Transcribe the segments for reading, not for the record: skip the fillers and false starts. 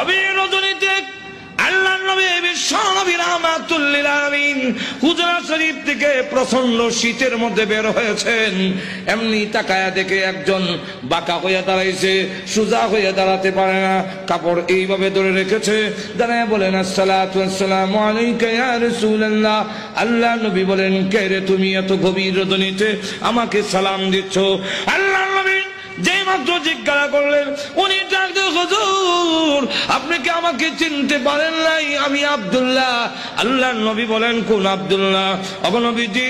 গভীর রজনীতে আল্লাহর নবী বিশ্ব নবী রাহমাতুল লিল আলামিন হুজরা শরীফ থেকে প্রচন্ড শীতের মধ্যে বের হয়েছেন। এমনি তাকায়া দেখে একজন বাঁকা হয়ে দাঁড়াইছে, সোজা হয়ে দাঁড়াতে পারে না, কাপড় এইভাবে ধরে রেখেছে। দাঁড়ায় বলেন আসসালাতু ওয়াসসালামু আলাইকা ইয়া রাসূলুল্লাহ। আল্লাহর নবী বলেন, কে রে তুমি এত গভীর রজনীতে আমাকে সালাম দিচ্ছ? আল্লাহর নবী যেই মাত্র জিজ্ঞাসা করলেন, উনি ডাক দিয়ে, হুজুর আপনি কি আমাকে চিনতে পারেন নাই? আমি আব্দুল্লাহ। আল্লাহর নবী বলেন, কোন আব্দুল্লাহ? ওগো নবীজি,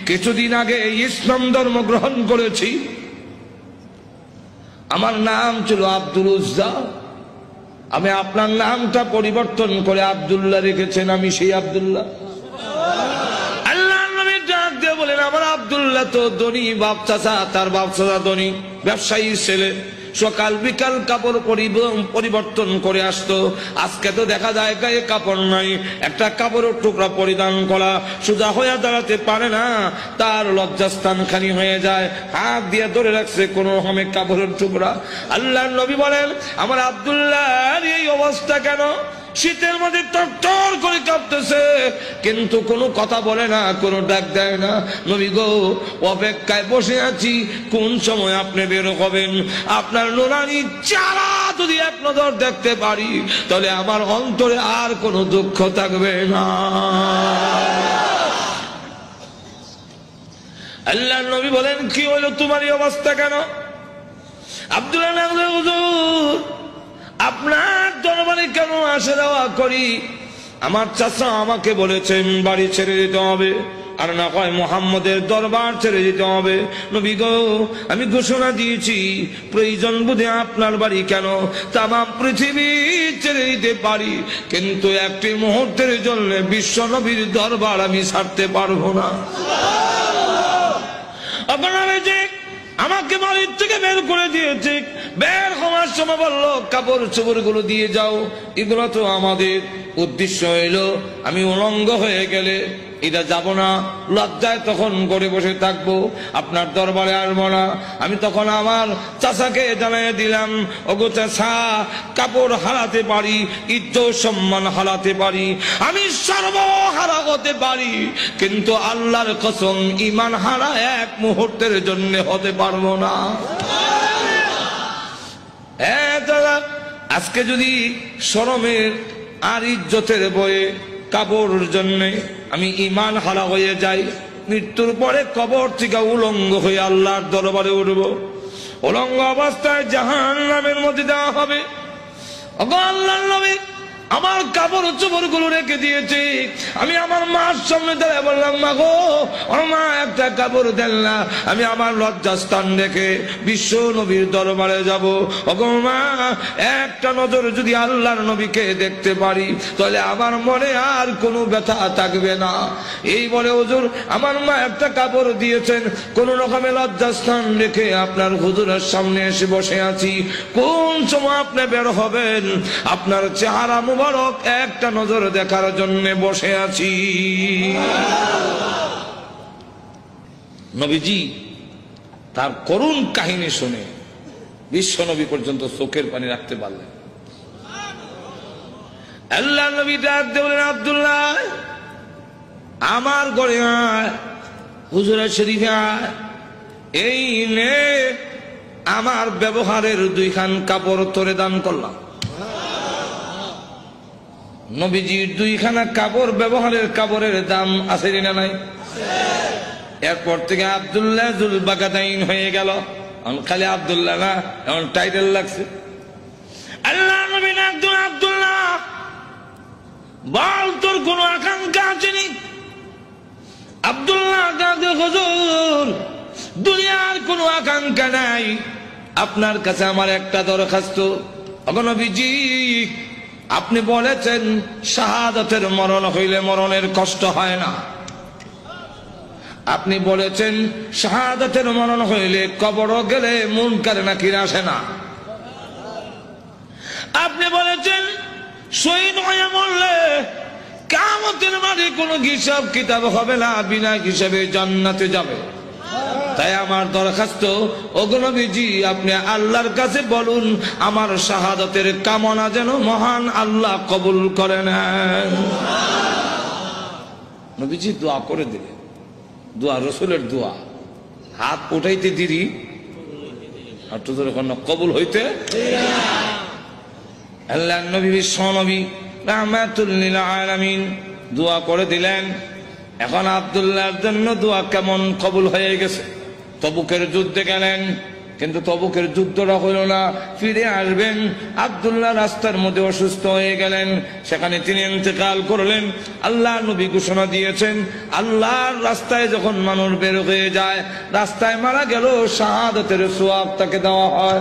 কিছুদিন আগে ইসলাম ধর্ম গ্রহণ করেছি। আমার নাম ছিল আব্দুল উজ্জা, আমি আপনার নামটা পরিবর্তন করে আব্দুল্লাহ রেখেছেন, আমি সেই আব্দুল্লাহ। বলেন, আমার আব্দুল্লাহ তো ধনী বাপ চাচা, তার বাপ চাচা ধনী ব্যবসায়ী ছেলে, সকাল বিকাল কাপড় পরিবর্তন করে আসতো। আজকে তো দেখা যায় গায়ে কাপড় নাই, একটা কাপড়ের টুকরা পরিধান করা, সোজা হয়ে দাঁড়াতে পারে না, তার লজ্জাস্থান খানি হয়ে যায়, হাত দিয়ে ধরে রাখছে কোন রকমের কাপড়ের টুকরা। আল্লাহর নবী বলেন, আমার আব্দুল্লাহর এই অবস্থা কেন? শীতের মধ্যে টর করে কাঁপতেছে, কিন্তু কোনো কথা বলে না, কোনো ডাক দেয় না। নবী গো, অপেক্ষায় বসে আছি, কোন সময় আপনি বের হবেন। আপনার নুরানি চেহারা যদি এক নজর দেখতে পারি, তাহলে আমার অন্তরে আর কোনো দুঃখ থাকবে না। আল্লাহর নবী বলেন, কি হলো তোমার এই অবস্থা কেন? আব্দুল্লাহ, হুজুর আপনার দরবারে কেন আসা যাওয়া করি? আমার চাচা আমাকে বলেছেন বাড়ি ছেড়ে দিতে হবে, আর না হয় মুহাম্মদের দরবার ছেড়ে দিতে হবে। নবী গো, আমি ঘোষণা দিয়েছি, প্রয়োজন বুঝে আপনার বাড়ি কেন তামাম পৃথিবী ছেড়ে দিতে পারি, কিন্তু একটি মুহূর্তের জন্য বিশ্ব নবীর দরবার আমি ছাড়তে পারবো না। আপনারা যে আমাকে বাড়ির থেকে বের করে দিয়েছে, বের হওয়ার সময় বললো কাপড় চোপড় গুলো দিয়ে যাও। এগুলো তো আমাদের উদ্দেশ্য হইল আমি উলঙ্গ হয়ে গেলে এটা যাব না, লজ্জায় তখন করে বসে থাকবো, আপনার দরবারে আসবো না। আমি তখন আমার চাচাকে জানিয়ে দিলাম, ওগো চাচা, কাপড় হারাতে পারি, ইজ্জত সম্মান হারাতে পারি, আমি সর্বহারা হতে পারি, কিন্তু আল্লাহর কসম ঈমান হারা এক মুহূর্তের জন্য হতে পারবো না। আজকে যদি শরমের আর ইজ্জতের বয়ে কাপড়ের জন্য আমি ঈমান হারা হয়ে যাই, মৃত্যুর পরে কবর থেকে উলঙ্গ হয়ে আল্লাহর দরবারে উঠব, উলঙ্গ অবস্থায় জাহান্নামের মধ্যে দেওয়া হবে। আল্লাহর নবী আমার কাপড় চোপড় গুলো রেখে দিয়েছে। আমি আমার মার সামনে দাঁড়ায় বললাম, মা গো, মা একটা কাপড় দেন না, আমি আমার লজ্জাস্থান রেখে বিশ্ব নবীর দরবারে যাব। ওগো মা, একটা নজর যদি আল্লাহর নবীকে দেখতে পারি, তাহলে আমার মনে আর কোনো ব্যথা থাকবে না। এই বলে হুজুর আমার মা একটা কাপড় দিয়েছেন, কোন রকমে লজ্জাস্থান রেখে আপনার হুজুরের সামনে এসে বসে আছি। কোন সময় আপনি বের হবেন, আপনার চেহারা মুবারক একটা নজর দেখার জন্য বসে আছি। নবীজি তার করুণ কাহিনী শুনে বিশ্ব নবী পর্যন্ত চোখের পানি রাখতে পারলেন। আল্লাহ নবী ডাক দিয়ে বলেন, আব্দুল্লাহ আমার ঘরে আয়, হুজুরের শরীফে আয়, এই নে আমার ব্যবহারের দুইখান কাপড় তোরে দান করলাম। নবীজির দুইখানা কাপড়, ব্যবহারের কাপড়ের দাম আছে না নাই? এরপর থেকে আব্দুল্লাহ জুল বাগাদাইন হয়ে গেল, খালি আব্দুল্লাহ না, এমন টাইটেল লাগছে। আল্লাহ নবী একজন, আব্দুল্লাহ বল তোর কোন আকাঙ্ক্ষা আছে? আব্দুল্লাহ হুজুর দুনিয়ার কোন আকাঙ্ক্ষা নাই, আপনার কাছে আমার একটা দরখাস্ত। ওগো নবীজি, আপনি বলেছেন শাহাদাতের মরণ হইলে মরণের কষ্ট হয় না, আপনি বলেছেন শাহাদাতের মরণ হইলে কবর গেলে মুনকার নাকির আসে না, আপনি বলেছেন শহীদ হয়ে মরলে কিয়ামতের মাঠে কোনো হিসাব কিতাব হবে না, বিনা হিসাবে জান্নাতে যাবে। তাই আমার দরখাস্ত, ওগো নবীজি আপনি আল্লাহর কাছে বলুন আমার শাহাদাতের কামনা যেন মহান আল্লাহ কবুল করে নেন। নবীজি দোয়া করে দিলেন, দোয়া রসুলের দোয়া, হাত উঠাইতে দেরি আর তো কবুল হইতে। আল্লাহ নবী বিশ্ব নবী রাহমাতুল লিল আলামিন দোয়া করে দিলেন। এখন আব্দুল্লাহর জন্য দোয়া কেমন কবুল হয়ে গেছে। তবুকের যুদ্ধে গেলেন, কিন্তু তবুকের যুদ্ধটা হইল না, ফিরে আসবেন। আব্দুল্লাহ রাস্তার মধ্যে অসুস্থ হয়ে গেলেন, সেখানে তিনি ইন্তেকাল করলেন। আল্লাহ নবী ঘোষণা দিয়েছেন, আল্লাহর রাস্তায় যখন মানুষ বের হয়ে যায়, রাস্তায় মারা গেল শাহাদাতের সওয়াব তাকে দেওয়া হয়।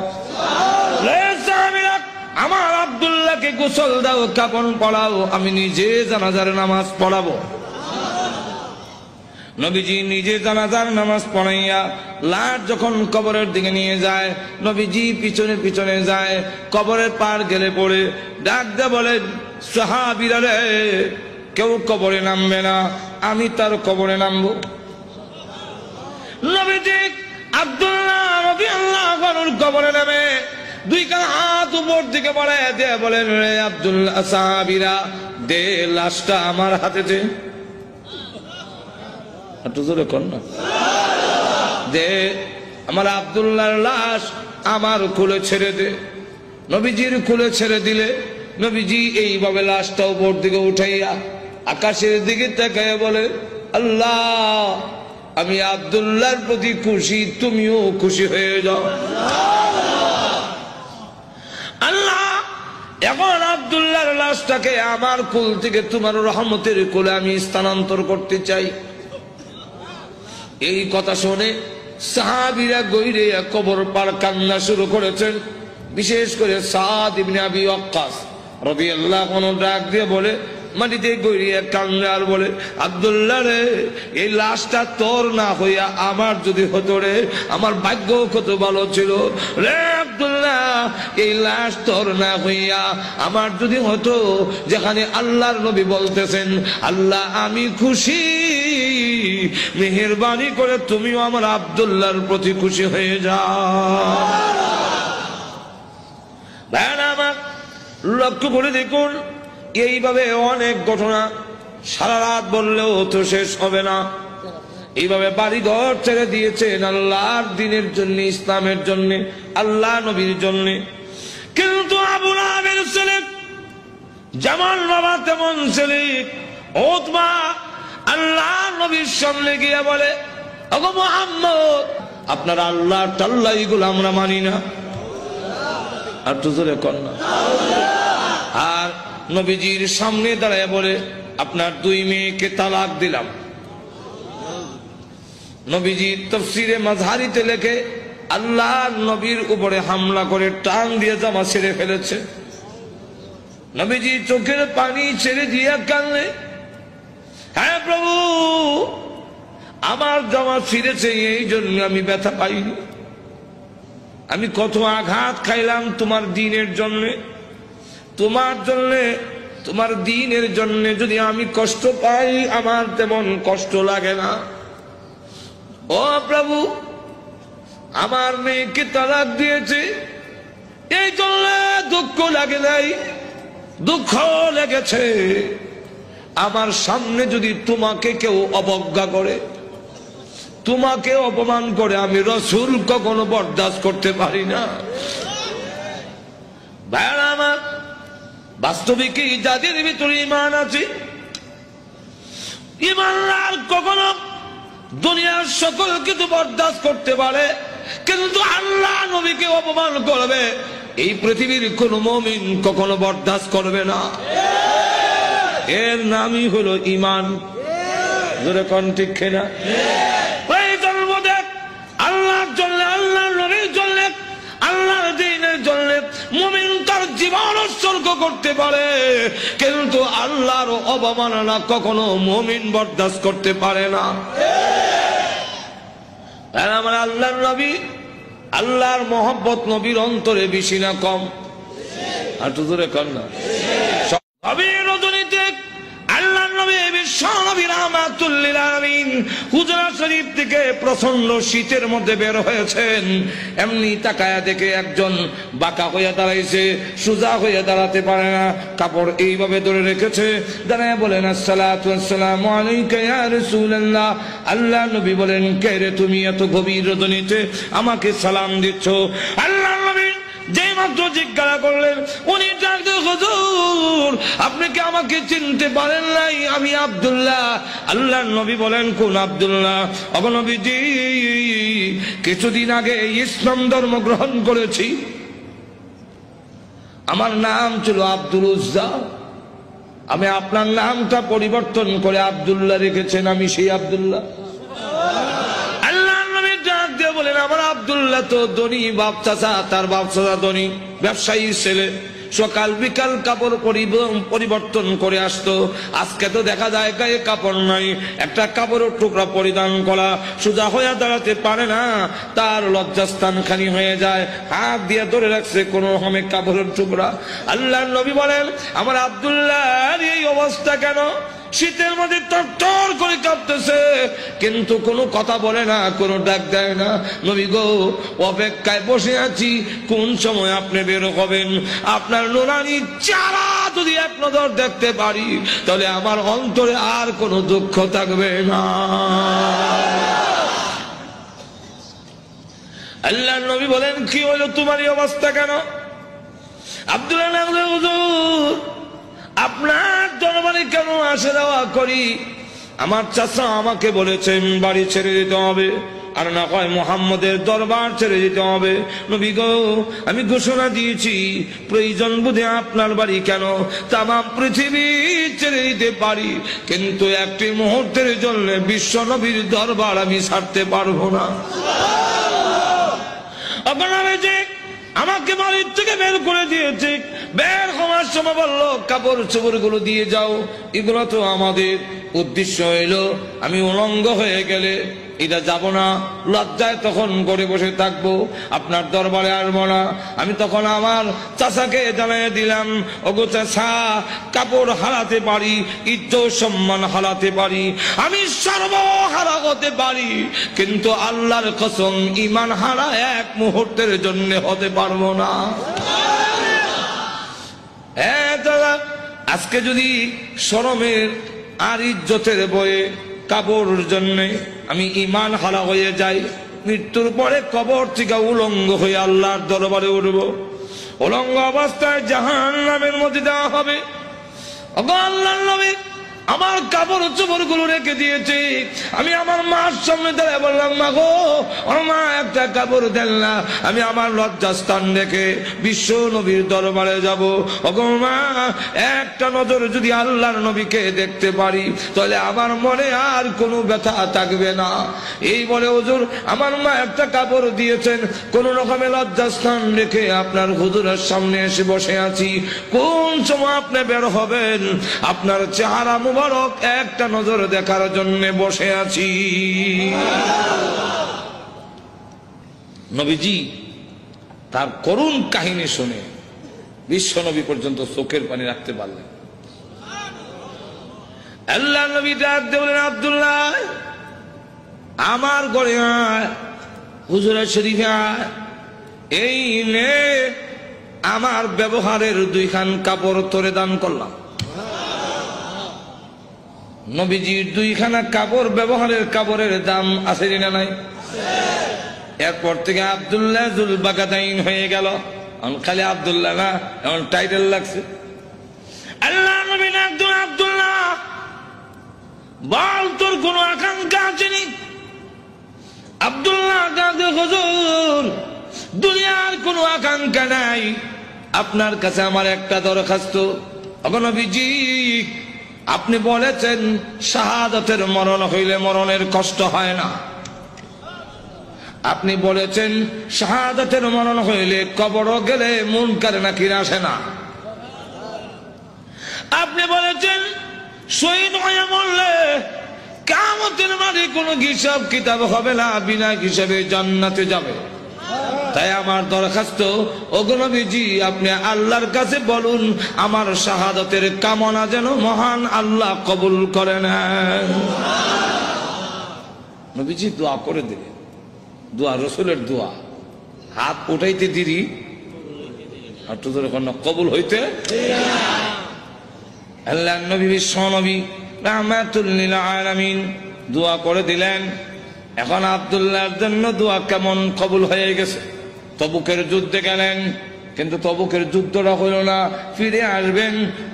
আমার আব্দুল্লাহকে গোসল দাও, কাফন পরাও, আমি নিজে জানাজার নামাজ পড়াবো। নবীজি নিজে জানাজার নামাজ পড়াইয়া লাশ যখন কবরের দিকে নিয়ে যায়, নবীজি পিছনে পিছনে যায়। কবরের পার গেলে পড়ে ডাক দিয়ে বলেন, সাহাবীরা রে, কেউ কবরে নামবে না, আমি তার কবরে নামবো। নবীজি আব্দুল্লাহ রাদিয়াল্লাহু আনহুর কবরে নামে দুই কান হাত উপর দিকে বাড়ায় দিয়ে বলেন, রে আব্দুল্লাহ, সাহাবীরা দে লাশটা আমার হাতে দে। দে আমার আব্দুল্লাহর লাশ আমার কোলে ছেড়ে দে। নবীজির কোলে ছেড়ে দিলে নবীজি এইভাবে লাশটা উপর দিকে উঠাইয়া আকাশের দিকে তাকাইয়া বলে, আল্লাহ আমি আব্দুল্লাহর প্রতি খুশি, তুমিও খুশি হয়ে যাও। আল্লাহ এখন আব্দুল্লাহর লাশটাকে আমার কোল থেকে তোমার রহমতের কোলে আমি স্থানান্তর করতে চাই। এই কথা শুনে সাহাবীরা গইরে কবর পার কান্না শুরু করেছেন। বিশেষ করে সাদ ইবনে আবি ওয়াক্কাস রাদিয়াল্লাহু আনহু ডাক দিয়ে বলে, মাটিতে গইরিয়া কান্না আর বলে, আব্দুল্লাহ রে, এই লাশটা তোর না হইয়া আমার যদি হতো রে, আমার ভাগ্য কত ভালো ছিল রে আব্দুল্লাহ। এই লাশ তোর না হইয়া আমার যদি হতো, যেখানে আল্লাহর নবী বলতেছেন, আল্লাহ আমি খুশি, মেহেরবানি করে তুমিও আমার আব্দুল্লাহর প্রতি খুশি হয়ে যাও। আমার লক্ষ্য করে দেখুন, এইভাবে অনেক ঘটনা সারা রাত বললেও তো শেষ হবে না। এইভাবে বাড়ি ঘর ছেড়ে দিয়েছেন আল্লাহর দ্বীনের জন্য, ইসলামের জন্য, আল্লাহ নবীর জন্য। কিন্তু আবু লাহাবের ছেলে যেমন বাবা তেমন ছেলে উতবা আল্লাহ নবীর সামনে গিয়ে বলে, ওগো মুহাম্মদ, আপনার আল্লাহ টাল্লাহ এগুলো আমরা মানি না। আর তো জোরে কর না। আর নবীজির সামনে দাঁড়ায় বলে, আপনার দুই মেয়েকে তালাক দিলাম। নবীজির তাফসীরে মাযহারিতে লেখে, আল্লাহ নবীর উপরে হামলা করে টান দিয়ে জামা ছেড়ে ফেলেছে। নবীজি চোখের পানি ছেড়ে দিয়ে কাঁদলে, হ্যাঁ প্রভু, আমার জামা ছিঁড়েছে, এই জন্য আমি ব্যথা পাইনি। আমি কত আঘাত খাইলাম তোমার দ্বীনের জন্যে, তোমার জন্যে, তোমার দ্বীনের জন্যে যদি আমি কষ্ট পাই, আমার তেমন কষ্ট লাগে না। ও প্রভু, আমার মেয়েকে তালাক দিয়েছে, এই জন্য দুঃখ লাগে নাই, দুঃখ লেগেছে। আমার সামনে যদি তোমাকে কেউ অবজ্ঞা করে, তোমাকে অপমান করে, আমি রাসূল কখনো বরদাস্ত করতে পারি না। ভাইরা আমার, বাস্তবিকই যাদের ভিতরে ঈমান আছে, ঈমানদার কখনো দুনিয়ার সকল কিছু বরদাস্ত করতে পারে, কিন্তু আল্লাহ নবীকে অপমান করবে, এই পৃথিবীর কোন মুমিন কখনো বরদাস্ত করবে না। এর নামই হলো ঈমান। জোরে কোন ঠিক কিনা? আল্লাহর জন্য, আল্লাহর নবীর জন্য, আল্লাহর দ্বীনের জন্য মুমিন তার জীবন উৎসর্গ করতে পারে, কিন্তু আল্লাহর অবমাননা কখনো মুমিন বরদাস্ত করতে পারে না। আমার আল্লাহর নবী, আল্লাহর মহব্বত নবীর অন্তরে বেশি না কম? আর তো জোরে কর না। গভীর রজনীতে আল্লাহর নবী বিশ্বনবী রাহমাতুল লিল আলামিন হুজরা শরীফ থেকে প্রচন্ড শীতের মধ্যে বের হয়েছেন, এমনি তাকায়া দেখে একজন বাঁকা হয়ে দাঁড়াইছে, সোজা হয়ে দাঁড়াতে পারে না, কাপড় এইভাবে ধরে রেখেছে, দাঁড়ায় বলেন আসসালাতু ওয়াসসালামু আলাইকা ইয়া রাসূলুল্লাহ। আল্লাহ নবী বলেন, কে রে তুমি এত গভীর রজনীতে আমাকে সালাম দিচ্ছ? আল্লাহ নবী যে মাত্র জিজ্ঞাসা করলেন, উনি ডাকতে, হুজুর আপনি কি আমাকে চিনতে পারেন নাই? আমি আব্দুল্লাহ। আল্লাহ নবী বলেন, কোন আব্দুল্লাহ? নবীজি, কিছুদিন আগে ইসলাম ধর্ম গ্রহণ করেছি, আমার নাম ছিল আব্দুল উজ্জা, আমি আপনার নামটা পরিবর্তন করে আব্দুল্লাহ রেখেছেন, আমি সেই আব্দুল্লাহ। বলেন, আমার আব্দুল্লাহ তো ধনী বাপ চাচা, তার বাপ চাচা ধনী ব্যবসায়ী ছেলে, সকাল বিকাল কাপড় পরিবর্তন করে আসতো। আজকে তো দেখা যায় গায়ে কাপড় নাই, একটা কাপড়ের টুকরা পরিধান করা, সোজা হয়ে দাঁড়াতে পারে না, তার লজ্জাস্থান খানি হয়ে যায়, হাত দিয়ে ধরে রাখছে কোন রকমে কাপড়ের টুকরা। আল্লাহ নবী বলেন, আমার আব্দুল্লাহর এই অবস্থা কেন? শীতের মধ্যে টর করে কাঁপতেছে, কিন্তু কোনো কথা বলে না, কোনো ডাক দেয় না। নবী গো, অপেক্ষায় বসে আছি, কোন সময় আপনি বের হবেন? আপনার নুরানি চেহারা যদি এক নজর দেখতে পারি, তাহলে আমার অন্তরে আর কোনো দুঃখ থাকবে না। আল্লাহ নবী বলেন, কি হলো তোমার এই অবস্থা কেন? আব্দুল্লাহ, হুজুর আপনার দরবারে কেন আসা যাওয়া করি? আমার চাচা আমাকে বলেছেন বাড়ি ছেড়ে দিতে হবে, আর না কয় মুহাম্মদের দরবার ছেড়ে দিতে হবে। নবী গো, আমি ঘোষণা দিয়েছি, প্রয়োজন বুঝে আপনার বাড়ি কেন তাম পৃথিবী ছেড়ে দিতে পারি, কিন্তু একটি মুহূর্তের জন্য বিশ্ব নবীর দরবার আমি ছাড়তে পারবো না। আপনারা যে আমাকে বাড়ির থেকে বের করে দিয়েছে, বের হওয়ার সময় বললো কাপড় চোপড় গুলো দিয়ে যাও, এগুলো তো আমাদের। উদ্দেশ্য হইল আমি উলঙ্গ হয়ে গেলে এটা যাব না, লজ্জায় তখন করে বসে থাকবো, আপনার দরবারে আসবো না। আমি তখন আমার চাচাকে জানিয়ে দিলাম, ওগো চাচা, কাপড় হারাতে পারি, ইজ্জত সম্মান হারাতে পারি, আমি সর্বহারা হতে পারি, কিন্তু আল্লাহর কসম ঈমান হারা এক মুহূর্তের জন্য হতে পারবো না। দাদা, আজকে যদি শরমের আর ইজ্জতের বয়ে কাপড়ের জন্য আমি ঈমান হারা হয়ে যাই, মৃত্যুর পরে কবর থেকে উলঙ্গ হয়ে আল্লাহর দরবারে উঠব, উলঙ্গ অবস্থায় জাহান্নামের মধ্যে দেওয়া হবে। আল্লাহর নবী আমার কাপড় চোপড় গুলো রেখে দিয়েছে, আমি আমার মার সামনে দাঁড়িয়ে বললাম, মা গো, মা একটা কাপড় দেন না, আমি আমার লজ্জাস্থান রেখে বিশ্ব নবীর দরবারে যাব। ওগো মা, একটা নজর যদি আল্লাহর নবীকে দেখতে পারি, তাহলে আমার মনে আর কোনো ব্যথা থাকবে না। এই বলে হুজুর আমার মা একটা কাপড় দিয়েছেন, কোন রকমের লজ্জাস্থান রেখে আপনার হুজুরের সামনে এসে বসে আছি। কোন সময় আপনি বের হবেন, আপনার চেহারা মুবারক একটা নজর দেখার জন্য বসে আছি। নবীজি তার করুণ কাহিনী শুনে বিশ্ব নবী পর্যন্ত চোখের পানি রাখতে পারলেন। আল্লাহ নবী ডাক দিয়ে বলেন, আব্দুল্লাহ আমার ঘরে আয়, হুজুরের শরীফে আয়, এই নে আমার ব্যবহারের দুইখান কাপড় তোরে দান করলাম। নবীজির দুইখানা কাপড়, ব্যবহারের কাপড়ের দাম আছে না নাই? এরপর থেকে আব্দুল্লাহ জুল বাগাদাইন হয়ে গেল, খালি আব্দুল্লাহ না, এমন টাইটেল লাগছে। আল্লাহ নবী আব্দুল্লাহ বল, তোর কোন আকাঙ্ক্ষা আছে নি? আব্দুল্লাহ হুজুর দুনিয়ার কোন আকাঙ্ক্ষা নাই, আপনার কাছে আমার একটা দরখাস্ত। নবীজি আপনি বলেছেন শাহাদাতের মরণ হইলে মরণের কষ্ট হয় না, আপনি বলেছেন শাহাদাতের মরণ হইলে কবর গেলে মুনকার নাকির আসে না, আপনি বলেছেন শহীদ হয়ে মরলে কিয়ামতের মাঠে কোনো হিসাব কিতাব হবে না, বিনা হিসাবে জান্নাতে যাবে। তাই আমার দরখাস্ত, ওগো নবীজি আপনি আল্লাহর কাছে বলুন আমার শাহাদাতের কামনা যেন মহান আল্লাহ কবুল করে নেন। নবীজি দোয়া করে দিলেন, দোয়া রসুলের দোয়া, হাত উঠাইতে দিদি আর তো কবুল হইতে আল্লাহ নবী বিশ্ব নবী রাহমাতুল লিল আলামিন দোয়া করে দিলেন। এখন আব্দুল্লাহর জন্য দোয়া কেমন কবুল হয়ে গেছে। তবুকের যুদ্ধে গেলেন, কিন্তু তবুকের যুদ্ধটা হইল না, ফিরে আসবেন।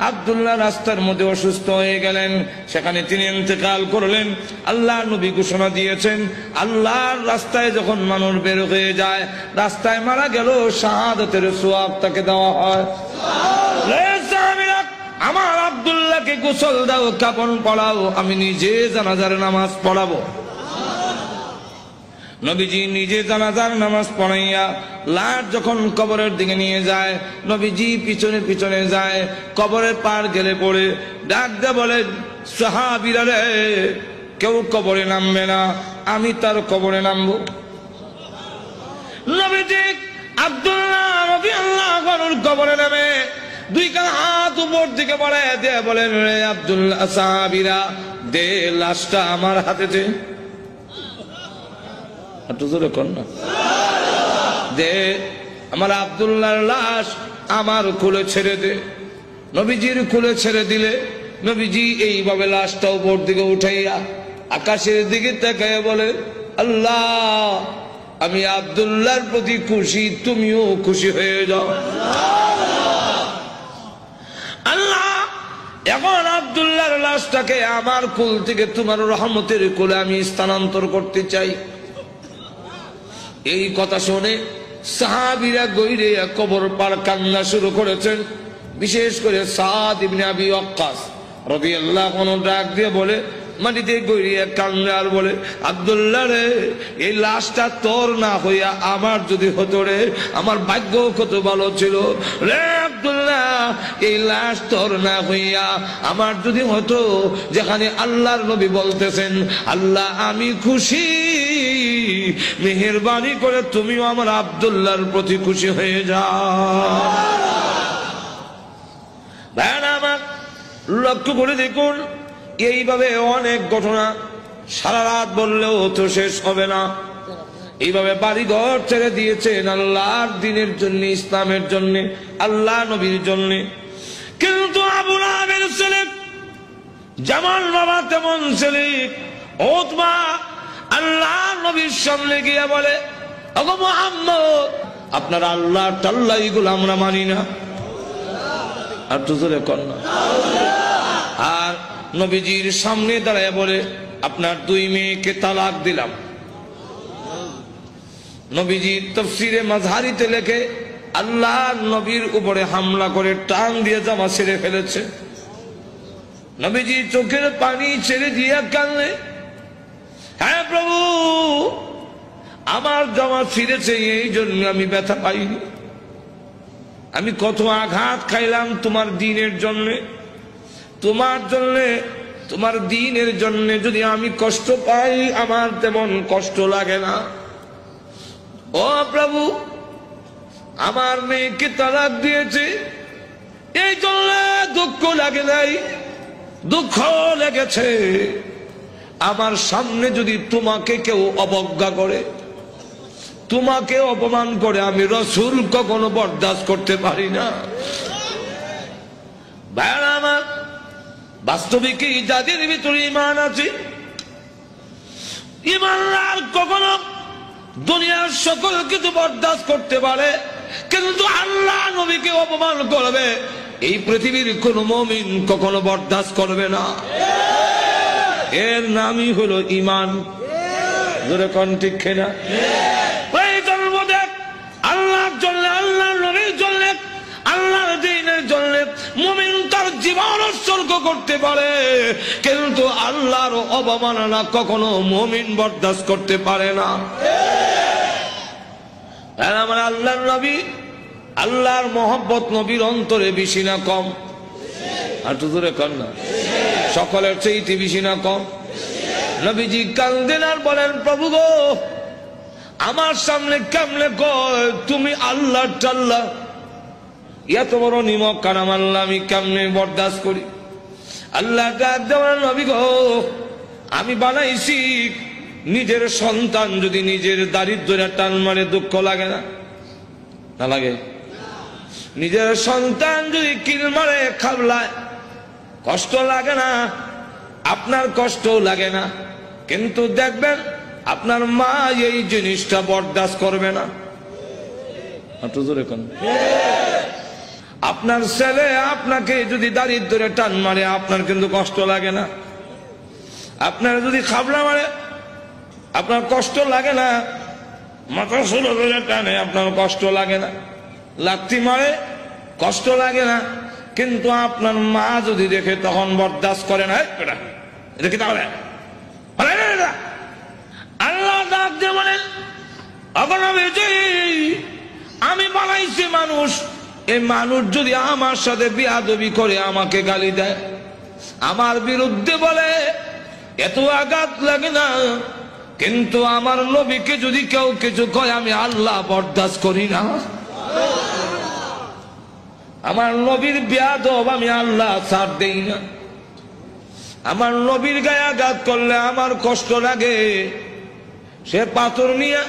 আব্দুল্লাহ রাস্তার মধ্যে অসুস্থ হয়ে গেলেন, সেখানে তিনি ইন্তেকাল করলেন। আল্লাহ নবী ঘোষণা দিয়েছেন আল্লাহর রাস্তায় যখন মানুষ বের হয়ে যায়, রাস্তায় মারা গেল শাহাদাতের সওয়াব তাকে দেওয়া হয়। আমার আব্দুল্লাহকে গোসল দাও, কাফন পড়াও, আমি নিজে জানাজার নামাজ পড়াবো। নবীজি নিজে জানাজার নামাজ পড়াইয়া লাশ যখন কবরের দিকে নিয়ে যায়, নবীজি পিছনে পিছনে যায়। কবরের পার গেলে পড়ে ডাক দিয়ে বলে, সাহাবীরা রে, কেউ কবরে নামবে না, আমি তার কবরে নামবো। নবীজি আব্দুল্লাহ রাদিয়াল্লাহু আনহুর কবরে নামে দুই কাঁধ হাত উপর দিকে বাড়ায় দিয়ে বলেন, রে আব্দুল্লাহ, সাহাবীরা দে লাশটা আমার হাতে দে। দে আমার আব্দুল্লাহর লাশ আমার কোলে ছেড়ে দে। নবীজির কোলে ছেড়ে দিলে নবীজি এইভাবে লাশটা উপর দিকে উঠাইয়া আকাশের দিকে তাকাইয়া বলে, আল্লাহ আমি আব্দুল্লাহর প্রতি খুশি, তুমিও খুশি হয়ে যাও। আল্লাহ এখন আব্দুল্লাহর লাশটাকে আমার কোল থেকে তোমার রহমতের কোলে আমি স্থানান্তর করতে চাই। এই কথা শুনে সাহাবীরা গইরে কবর পার কান্না শুরু করেছেন। বিশেষ করে সাদ ইবনে আবি ওয়াক্কাস রাদিয়াল্লাহু আনহু ডাক দিয়ে বলে, মাটিতে গইরিয়া কান্না আর বলে, আব্দুল্লাহ রে, এই লাশটা তোর না হইয়া আমার যদি হতো রে, আমার ভাগ্য কত ভালো ছিল রে আব্দুল্লাহ। এই লাশ তোর না হইয়া আমার যদি হতো, যেখানে আল্লাহর নবী বলতেছেন, আল্লাহ আমি খুশি, মেহেরবানি করে তুমিও আমার আব্দুল্লাহর প্রতি খুশি হয়ে যাও। আমার লক্ষ্য করে দেখুন, এইভাবে অনেক ঘটনা সারা রাত বললেও তো শেষ হবে না। এইভাবে বাড়ি ঘর ছেড়ে দিয়েছেন আল্লাহর দ্বীনের জন্য, ইসলামের জন্য, আল্লাহ নবীর জন্য। কিন্তু আবু লাহাবের ছেলে যেমন বাবা তেমন ছেলে উতবা আল্লাহ নবীর সামনে গিয়ে বলে, ওগো মুহাম্মদ, আপনার আল্লাহ টাল্লাহ এগুলো আমরা মানি না। আর তো জোরে কর না। আর নবীজির সামনে দাঁড়ায় বলে, আপনার দুই মেয়েকে তালাক দিলাম। নবীজি তাফসীরে মাযহারিতে লেখে, আল্লাহ নবীর উপরে হামলা করে টান দিয়ে জামা ছেড়ে ফেলেছে। নবীজি চোখের পানি ছেড়ে দিয়ে কাঁদলে, হ্যাঁ প্রভু, আমার জামা ছিঁড়েছে এই জন্য আমি ব্যথা পাইনি। আমি কত আঘাত খাইলাম তোমার দ্বীনের জন্যে, তোমার জন্যে, তোমার দ্বীনের জন্যে যদি আমি কষ্ট পাই, আমার তেমন কষ্ট লাগে না। ও প্রভু, আমার মেয়েকে তালাক দিয়েছে, এই জন্য দুঃখ লাগে নাই, দুঃখ লেগেছে। আমার সামনে যদি তোমাকে কেউ অবজ্ঞা করে, তোমাকে অপমান করে, আমি রাসূল কখনো বরদাস্ত করতে পারি না। ভাইরা আমার, বাস্তবিক যাদের ভিতরে ঈমান আছে, ঈমানদার কখনো দুনিয়ার সকল কিছু বরদাস্ত করতে পারে, কিন্তু আল্লাহ নবীকে অপমান করবে, এই পৃথিবীর কোন মুমিন কখনো বরদাস্ত করবে না। এর নামই হলো ঈমান। জোরে কোন ঠিক কিনা? আল্লাহর জন্য, আল্লাহর নবীর জন্য, আল্লাহর দ্বীনের জন্য মুমিন তার জীবন উৎসর্গ করতে পারে, কিন্তু আল্লাহর অবমাননা কখনো মুমিন বরদাস্ত করতে পারে না। আমার আল্লাহর নবী, আল্লাহর মহব্বত নবীর অন্তরে বেশি না কম? আর তো দূরে কর না, সকলের চেয়ে বেশি না কম? নবীজি কান্দেন আর বলেন, প্রভু গো, আমার সামনে কেমনে কয় তুমি আল্লাহ টাল্লাহ, এত বড় নিমক কারাম আল্লাহ আমি কেমনে বরদাস্ত করি? আল্লাহ ডাক দেওয়ার নবী গো, আমি বানাইছি নিজের সন্তান যদি নিজের দারিদ্র্য টান মারে দুঃখ লাগে না? না লাগে? নিজের সন্তান যদি কিল মারে খাবলায় কষ্ট লাগে না? আপনার কষ্ট লাগে না, কিন্তু দেখবেন আপনার মা এই জিনিসটা বরদাস্ত করবে না। আপনার ছেলে আপনাকে যদি দারিদ্র্যে টান মারে আপনার কিন্তু কষ্ট লাগে না? আপনার যদি খাবলা মারে আপনার কষ্ট লাগে না? মাথা ষোলো ধরে টানে আপনার কষ্ট লাগে না? লাথি মারে কষ্ট লাগে না, কিন্তু আপনার মা যদি দেখে তখন বরদাস্ত করে না। দেখি তাহলে আল্লাহ ডাক দিয়ে বলেন, আমি বানাইছি মানুষ, এই মানুষ যদি আমার সাথে বিয়াদবি করে, আমাকে গালি দেয়, আমার বিরুদ্ধে বলে, এত আঘাত লাগে না, কিন্তু আমার নবীকে যদি কেউ কিছু কয় আমি আল্লাহ বরদাস্ত করি না। আমার নবীর বিয়াদব আমি আল্লাহ ছাড় দেই না। আমার নবীর গায়ে আঘাত করলে আমার কষ্ট লাগে। সে পাথর নিয়ে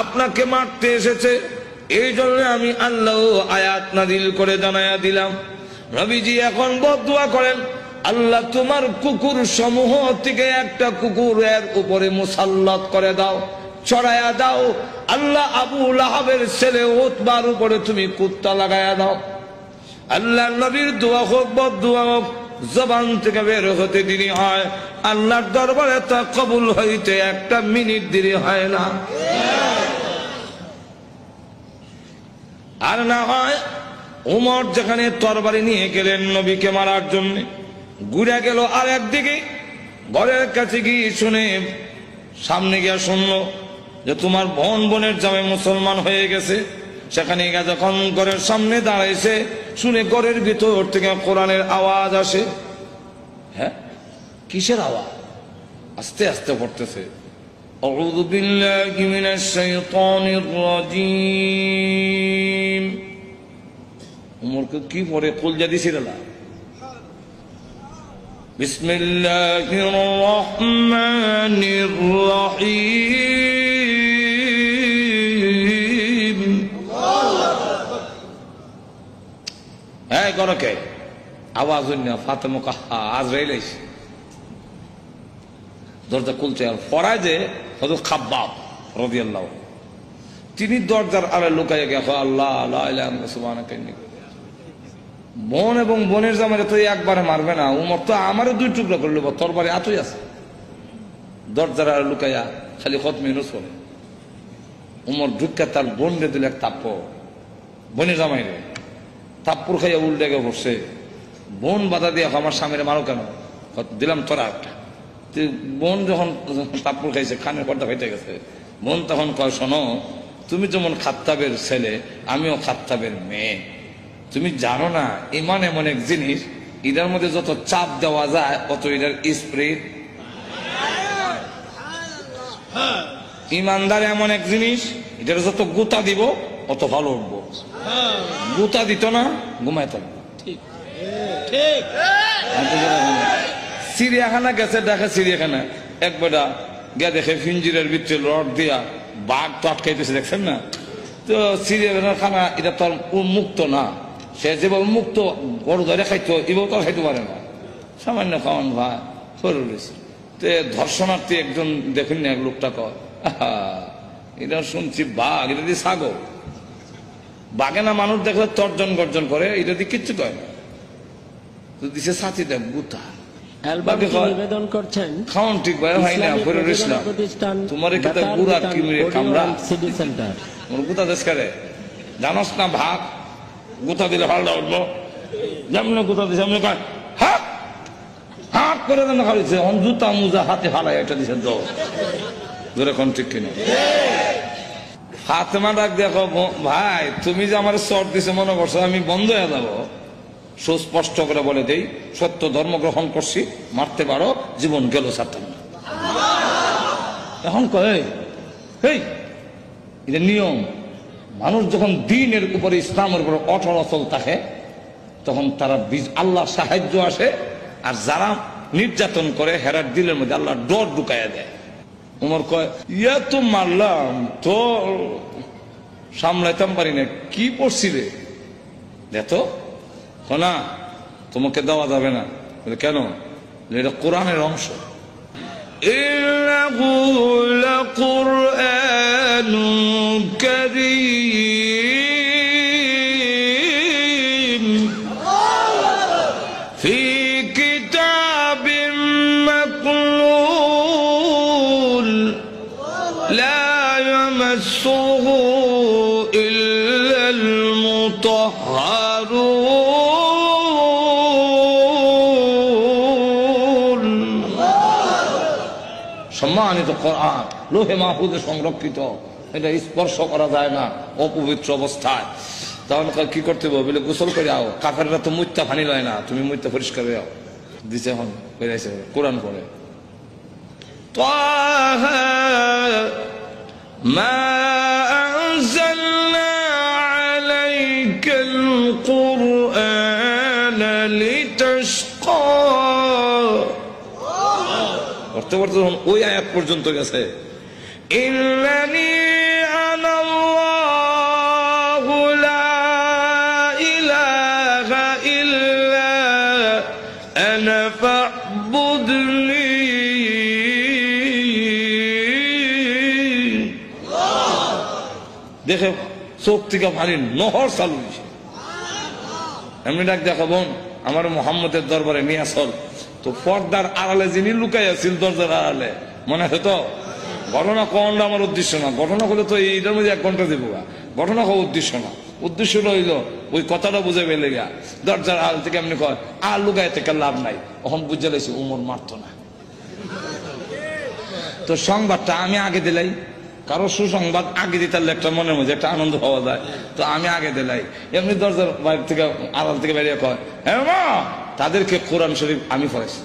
আপনাকে মারতে এসেছে, এই জন্য আমি আল্লাহ আয়াত নাযিল করে জানায়া দিলাম। নবীজি এখন বদদুয়া করেন, আল্লাহ তোমার কুকুর সমূহ থেকে একটা কুকুরের উপরে মুসাল্লাত করে দাও, চড়াইয়া দাও। আল্লাহ আবু লাহাবের ছেলে উতবার উপরে তুমি কুত্তা লাগাইয়া দাও। আল্লাহ নবীর দোয়া হোক বদদুয়া হোক, জবান থেকে বের হতে দেরি হয়, আল্লাহর দরবারে তা কবুল হইতে একটা মিনিট দেরি হয় না। আর না হয় উমর যেখানে তরবারি নিয়ে গেলেন নবীকে মারার জন্য, ঘুরে গেল আর একদিকে, ঘরের কাছে গিয়ে শুনে, সামনে গিয়ে শুনলো যে তোমার বোনের জামাই মুসলমান হয়ে গেছে। সেখানে গিয়ে যখন ঘরের সামনে দাঁড়াইছে, শুনে ঘরের ভিতর থেকে কোরআনের আওয়াজ আসে। হ্যাঁ, কিসের আওয়াজ? আস্তে আস্তে পড়তেছে, আউযু বিল্লাহি মিনাশ শাইতানির রাজীম। উমরকে কি পড়ে কলজা দিছিল না? বিসমিল্লাহির রহমানির রহিম। হ্যাঁ, গরকে আওয়াজ না ফাতেমা কাহা আজরাইল আইছে, দরজা খুলছে। আর ফরায় যে হযরত খাব্বাব রাদিয়াল্লাহু, তিনি দরজার আড়ে লুকাইয়া গিয়া আল্লাহ লা ইলাহা ইল্লাল্লাহ সুবহানাকা ইন্নী। বোন এবং বোনের জামাইরে তো একবারে মারবে না, উমর তো আমারও দুই টুকরা করে নেব, তরবারি আতই আছে। দরজার আড়ে লুকাইয়া খালি খতমে ইউনূস পড়ে। উমর ঢুকা তার বোনরে দিল এক থাপ্পড়, বোনের জামাইরে থাপ্পড় খাইয়া উল্টে গিয়ে বসছে। বোন বাধা দিয়ে আমার স্বামীরে মারো কেন? দিলাম তোরা একটা। বোন যখন থাপ্পড় খাইছে, খানের পর্দা ফেটে গেছে, বোন তখন কয়, শোনো, তুমি যেমন খাত্তাবের ছেলে, আমিও খাত্তাবের মেয়ে। তুমি জানো না ইমান এমন এক জিনিস, এটার মধ্যে যত চাপ দেওয়া যায় অত এটার স্প্রিট। ইমানদার এমন এক জিনিস, এটার যত গুতা দিব অত ভালো উঠবো। গুতা দিত না, ঘুমায় থাকবো। চিড়িয়াখানা গেছে, দেখে চিড়িয়াখানা এক বেটা গিয়া দেখে ফিঞ্জিরের ভিতরে রড দিয়া বাঘ তো আটকাইতেছে, দেখছেন না? তো চিড়িয়াখানার খানা এটা তো মুক্ত না, সে যেভাবে মুক্ত বড় ধরে খাইতো এভাবে তো খাইতে পারে না, সামান্য খাওয়ান ভাই করে রয়েছে। তো ধর্ষণার্থী একজন দেখেন না, এক লোকটা কয়, এটা শুনছি বাঘ, এটা দিয়ে ছাগল। বাঘে না মানুষ দেখলে তর্জন গর্জন করে, এটা দিয়ে কিচ্ছু কয় না। তো দিছে সাথী দেখ গুতা নিবেদন করছেন খাওয়ান ঠিক ভাই হয় না, করে রইছিলাম তোমার এখানে বুড়া কিমরে কামড়া সিটি সেন্টার মোর গুতা দেশ করে জানোস না ভাগ গুতা দিলে ভালো উঠবো, যেমন গুতা দিছে আমি কয় হাত হাত করে দেন খাইছে, অন জুতা মুজা হাতে হালাই এটা দিছে দো ধরে কোন ঠিক কিনা। ফাতেমা ডাক দেখো, ভাই তুমি যে আমার চট দিছে মনে করছো আমি বন্ধ হয়ে যাবো? সুস্পষ্ট করে বলে দেই, সত্য ধর্ম গ্রহণ করছি, মারতে পারো, জীবন গেল ছাড়তাম না। এখন কয় এই এটা নিয়ম। মানুষ যখন দিনের উপরে ইসলামের উপরে অটল অচল থাকে তখন তারা আল্লাহ সাহায্য আসে, আর যারা নির্যাতন করে হেরার দিলের মধ্যে আল্লাহ ডর ঢুকাইয়া দেয়। উমর কয় ইয়া তো মারলাম তো সামলাইতাম পারি না, কি পড়ছি রে দেখো না, তোমাকে দেওয়া যাবে না। বলে কেন? এটা কোরআনের অংশ। ইন্নাহু লাকুরআনুন কারীম ফি কিতাবিম মাকনুন লা ইয়ামাসসুহু ইল্লাল মুতাহহারুন। সম্মানিত কোরআন লোহে মাহফুজে সংরক্ষিত, এটা স্পর্শ করা যায় না অপবিত্র অবস্থায়। তখন কি করতে হবে? বলে গোসল করে আও, কাফেররা তো মুত্তা পানি লয় না, তুমি মুত্তা পরিষ্কার হয়ে আও। দিছে এখন বেরাইছে কোরআন পড়ে তাহা মা আনজালনা আলাইকাল কুরআনা লিতাশকা। করতে করতে যখন ওই আয়াত পর্যন্ত গেছে ইন্নানি আনাল্লাহু লা ইলাহা ইল্লা আনা ফা'বুদনি। দেখে চোখ থেকে পানি নহর চালু হয়েছে। এমনি ডাক দেখাবো আমার মোহাম্মদের দরবারে নিয়ে আসল। তো পর্দার আড়ালে যিনি লুকাই আছিল দরজার আড়ালে, মনে হতো ঘটনা কোনটা আমার উদ্দেশ্য না। ঘটনা হলে তো এইটার মধ্যে 1 ঘন্টা দেবো, ঘটনা হওয়া উদ্দেশ্য না। উদ্দেশ্য রইল ওই কথাটা বুঝে পেলে গা দরজার আড়াল থেকে এমনি কয় আর লুকাই থেকে লাভ নাই। এখন বুঝে লাইছি উমর মারত না। তো সংবাদটা আমি আগে দিলাই, কারো সুসংবাদ আগে দিতে একটা মনের মধ্যে একটা আনন্দ পাওয়া যায়, তো আমি আগে দিলাই। এমনি দরজার বাইরে থেকে আড়াল থেকে বেরিয়ে কয় হ্যাঁ মা, তাদেরকে কোরআন শরীফ আমি পড়াইছি।